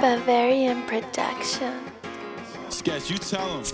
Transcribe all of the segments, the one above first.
Bavarian Production. Sketch, you tell him.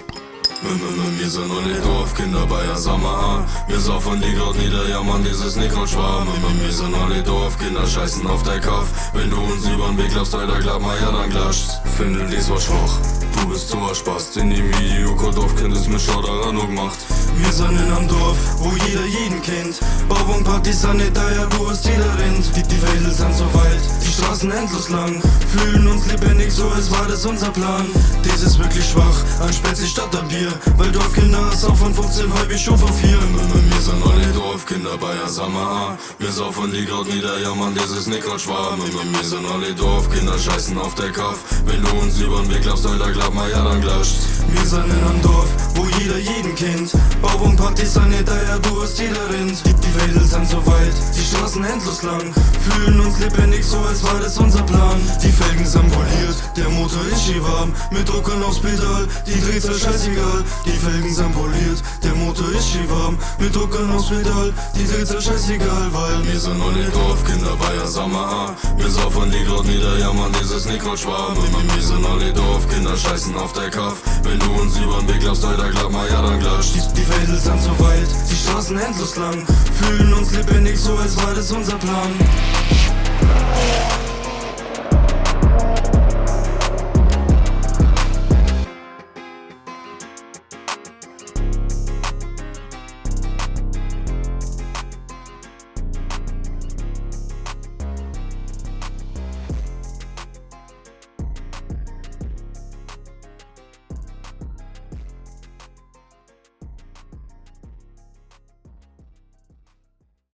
Wir sind nur die Dorfkinder bei der Sommer. Wir saufen die Gott nieder, ja man, dieses Nicole Schwarm. Wir sind nur die Dorfkinder, scheißen auf der Kaff. Wenn du uns übern Weg laufst, Alter, glaub mal, ja dann glascht's. Finde dies war schwach, du bist zu erspaßt. In dem Video, kein Dorfkind ist mir schau daran nur gemacht. Wir sind in einem Dorf, wo jeder jeden kennt. Bauwagenpartys sind nicht da, ja du hast jeder rennt. Die Felder sind so weit, die Straßen endlos lang. Fühlen uns lebendig, so als war das unser Plan. Das ist wirklich schwach, ein Spätzle statt ein Bier. Weil Dorfkinder ist auch von 15, halb ich schon von 4. Wir sind alle Dorfkinder bei der Sommer. Wir saufen die Gott nieder, ja man, das ist nicht grad schwarm. Wir sind alle Dorfkinder, scheißen auf der Kaff. Wenn du uns übern Weg laufst, Alter, glaub mal, ja dann glascht's. Wir sind in einem Dorf, wo jeder jeden kennt. Bauwagenpartys sind nicht da, ja du hast jeder rennt. Die Felder sind so weit, die Straßen endlos lang. Fühlen uns lebendig, so als war das unser Plan. Die Felgen sind poliert, der Motor ist schön warm. Mit Druckern aufs Pedal, die Drehzahl scheißegal. Die Felgen sind poliert, der Motor ist schön warm. Mit Druckern aufs Pedal, die Drehzahl scheißegal. Weil wir sind alle Dorfkinder bei der Sommer. Wir saufen die Gott nieder, ja man, das ist nicht grad schwarm. Wir sind alle Dorfkinder, scheißen auf der Kaff. Wenn du uns übern Weg laufst, Alter, glaub mal, ja dann glascht's. Die Felder sind so weit, die Straßen endlos lang. Fühlen uns lebendig, so als war das unser Plan.